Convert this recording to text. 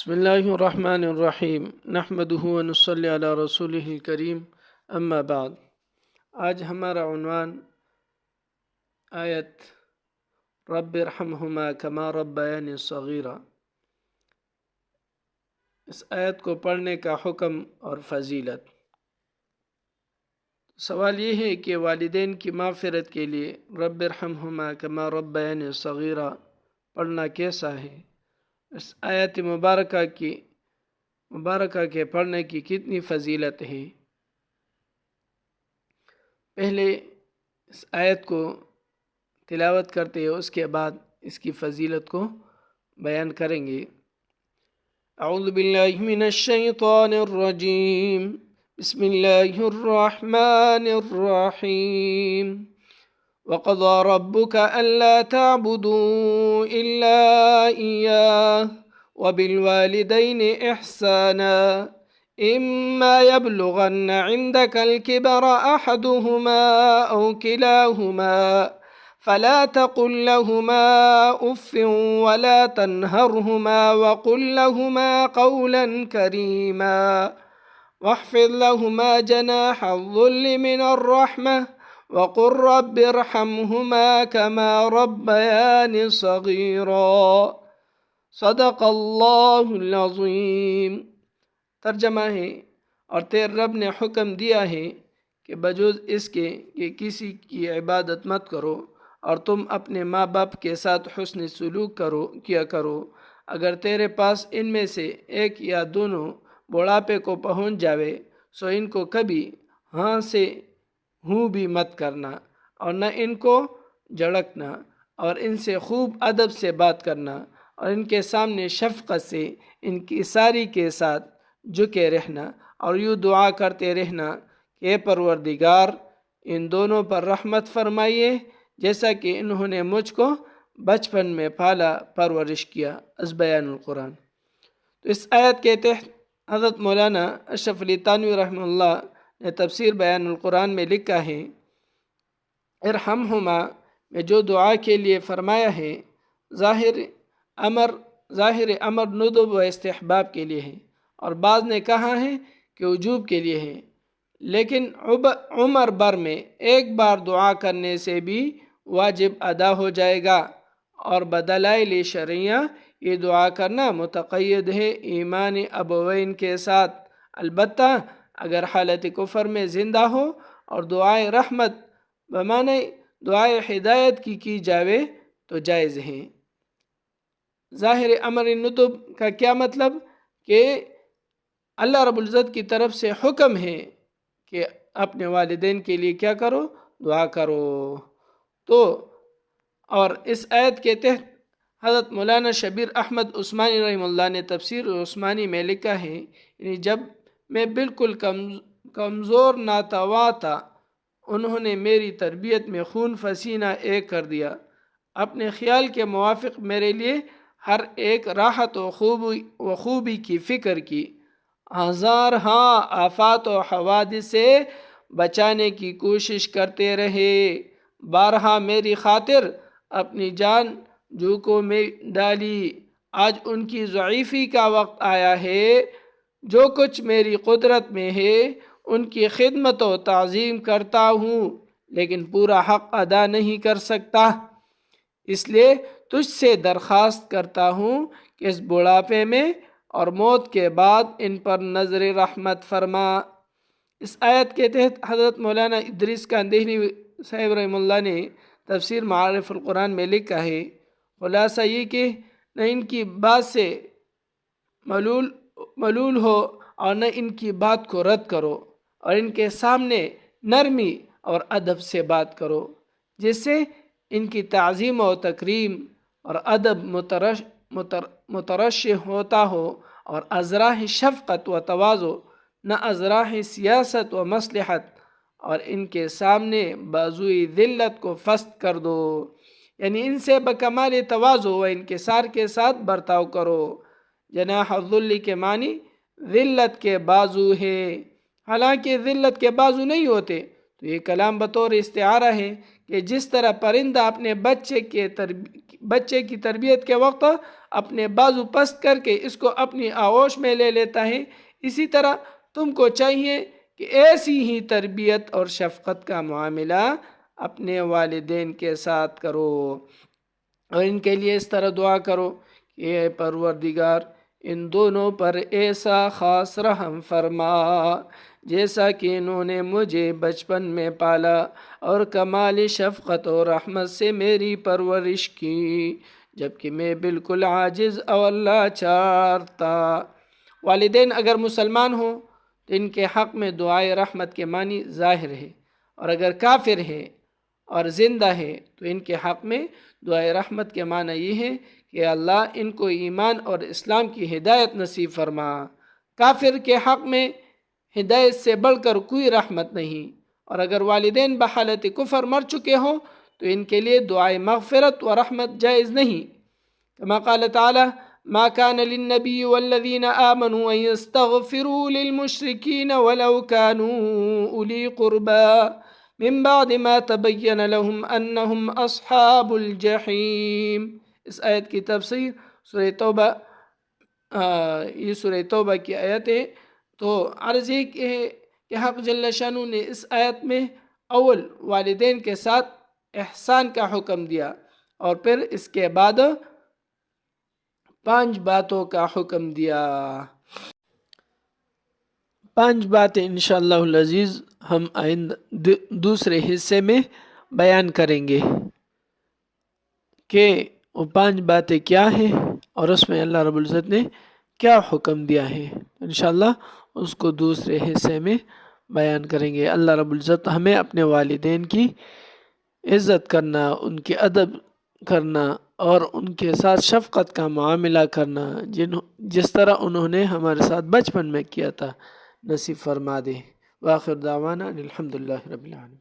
بسم اللہ الرحمن الرحیم نحمدہ ونصلی علی رسولہ الکریم اما بعد۔ آج ہمارا عنوان آیت رب ارحمہما کما ربیانی صغیرا، اس آیت کو پڑھنے کا حکم اور فضیلت۔ سوال یہ ہے کہ والدین کی مغفرت کے لیے رب ارحمہما کما ربیانی صغیرا پڑھنا کیسا ہے؟ اس آیت مبارکہ کے پڑھنے کی کتنی فضیلت ہے؟ پہلے اس آیت کو تلاوت کرتے ہیں، اس کے بعد اس کی فضیلت کو بیان کریں گے۔ اعوذ باللہ من الشیطان الرجیم، بسم اللہ الرحمن الرحیم۔ وَقَضَى رَبُّكَ أَلَّا تَعْبُدُوا إِلَّا إِيَّاهُ وَبِالْوَالِدَيْنِ إِحْسَانًا إِمَّا يَبْلُغَنَّ عِندَكَ الْكِبَرَ أَحَدُهُمَا أَوْ كِلَاهُمَا فَلَا تَقُل لَّهُمَا أُفٍّ وَلَا تَنْهَرْهُمَا وَقُل لَّهُمَا قَوْلًا كَرِيمًا وَاخْفِضْ لَهُمَا جَنَاحَ الذُّلِّ مِنَ الرَّحْمَةِ وَقُل رَّبِّ ارْحَمْهُمَا كَمَا رَبَّيَانِ صَغِيرًا۔ صدق اللہ العظیم۔ ترجمہ ہے، اور تیرے رب نے حکم دیا ہے کہ بجوز اس کے کہ کسی کی عبادت مت کرو، اور تم اپنے ماں باپ کے ساتھ حسن سلوک کیا کرو۔ اگر تیرے پاس ان میں سے ایک یا دونوں بڑھاپے کو پہنچ جاوے سو ان کو کبھی ہاں سے ہوں بھی مت کرنا، اور نہ ان کو جھڑکنا، اور ان سے خوب ادب سے بات کرنا، اور ان کے سامنے شفقت سے انکساری کے ساتھ جھکے رہنا، اور یوں دعا کرتے رہنا کہ اے پروردگار ان دونوں پر رحمت فرمائیے جیسا کہ انہوں نے مجھ کو بچپن میں پالا پرورش کیا۔ از بیان القرآن۔ تو اس آیت کے تحت حضرت مولانا اشرف علی تھانوی رحمہ اللہ نے تفسیر بیان القرآن میں لکھا ہے، ارحمہما میں جو دعا کے لیے فرمایا ہے ظاہر امر ندب و استحباب کے لیے ہے، اور بعض نے کہا ہے کہ وجوب کے لیے ہے، لیکن عمر بھر میں ایک بار دعا کرنے سے بھی واجب ادا ہو جائے گا، اور بدلائل شرعیہ یہ دعا کرنا متقید ہے ایمان ابوین کے ساتھ، البتہ اگر حالت کفر میں زندہ ہو اور دعائے رحمت بمعنی دعائے ہدایت کی جاوے تو جائز ہے۔ ظاہر امر ندب کا کیا مطلب؟ کہ اللہ رب العزت کی طرف سے حکم ہے کہ اپنے والدین کے لیے کیا کرو؟ دعا کرو۔ تو اور اس آیت کے تحت حضرت مولانا شبیر احمد عثمانی رحمہ اللہ نے تفسیر عثمانی میں لکھا ہے، یعنی جب میں بالکل کمزور ناتواں تھا انہوں نے میری تربیت میں خون پسینہ ایک کر دیا، اپنے خیال کے موافق میرے لیے ہر ایک راحت و خوبی کی فکر کی، ہزارہا آفات و حوادث سے بچانے کی کوشش کرتے رہے، بارہا میری خاطر اپنی جان جھوکوں میں ڈالی، آج ان کی ضعیفی کا وقت آیا ہے، جو کچھ میری قدرت میں ہے ان کی خدمت و تعظیم کرتا ہوں لیکن پورا حق ادا نہیں کر سکتا، اس لیے تجھ سے درخواست کرتا ہوں کہ اس بڑھاپے میں اور موت کے بعد ان پر نظر رحمت فرما۔ اس آیت کے تحت حضرت مولانا ادریس کاندہلی صاحب رحمہ اللہ نے تفسیر معارف القرآن میں لکھا ہے، خلاصہ یہ کہ نہ ان کی بات سے ملول ہو اور نہ ان کی بات کو رد کرو، اور ان کے سامنے نرمی اور ادب سے بات کرو، جس سے ان کی تعظیم و تکریم اور ادب مترشح ہوتا ہو، اور ازراہ شفقت و تواضع نہ ازراہ سیاست و مصلحت، اور ان کے سامنے بازوی ذلت کو فست کر دو، یعنی ان سے بکمال تواضع و انکسار کے ساتھ برتاؤ کرو۔ جناح الذل کے معنی ذلت کے بازو ہے، حالانکہ ذلت کے بازو نہیں ہوتے، تو یہ کلام بطور استعارہ ہے کہ جس طرح پرندہ اپنے بچے کی تربیت کے وقت اپنے بازو پست کر کے اس کو اپنی آغوش میں لے لیتا ہے، اسی طرح تم کو چاہیے کہ ایسی ہی تربیت اور شفقت کا معاملہ اپنے والدین کے ساتھ کرو، اور ان کے لیے اس طرح دعا کرو کہ اے پروردگار ان دونوں پر ایسا خاص رحم فرما جیسا کہ انہوں نے مجھے بچپن میں پالا اور کمال شفقت اور رحمت سے میری پرورش کی جبکہ میں بالکل عاجز اور لاچار تھا۔ والدین اگر مسلمان ہوں تو ان کے حق میں دعائے رحمت کے معنی ظاہر ہے، اور اگر کافر ہے اور زندہ ہے تو ان کے حق میں دعائے رحمت کے معنی یہ ہے کہ اللہ ان کو ایمان اور اسلام کی ہدایت نصیب فرما۔ کافر کے حق میں ہدایت سے بڑھ کر کوئی رحمت نہیں، اور اگر والدین بحالت کفر مر چکے ہوں تو ان کے لیے دعائے مغفرت و رحمت جائز نہیں، كما قال تعالی ما كان للنبي والذين آمنوا أن يستغفروا للمشركين ولو كانوا أولي قربى من بعد ما تبين لهم أنهم أصحاب الجحيم۔ اس آیت کی تفسیر سورہ توبہ، یہ سورہ توبہ کی آیت ہے۔ تو عرض یہ کہ حق جل شانہ نے اس آیت میں اول والدین کے ساتھ احسان کا حکم دیا، اور پھر اس کے بعد 5 باتوں کا حکم دیا۔ 5 باتیں انشاءاللہ العزیز ہم آئندہ دوسرے حصے میں بیان کریں گے کہ وہ 5 باتیں کیا ہیں اور اس میں اللہ رب العزت نے کیا حکم دیا ہے۔ انشاءاللہ اس کو دوسرے حصے میں بیان کریں گے۔ اللہ رب العزت ہمیں اپنے والدین کی عزت کرنا، ان کے ادب کرنا اور ان کے ساتھ شفقت کا معاملہ کرنا جس طرح انہوں نے ہمارے ساتھ بچپن میں کیا تھا نصیب فرما دے۔ وآخر دعوانا الحمدللہ رب العالمین۔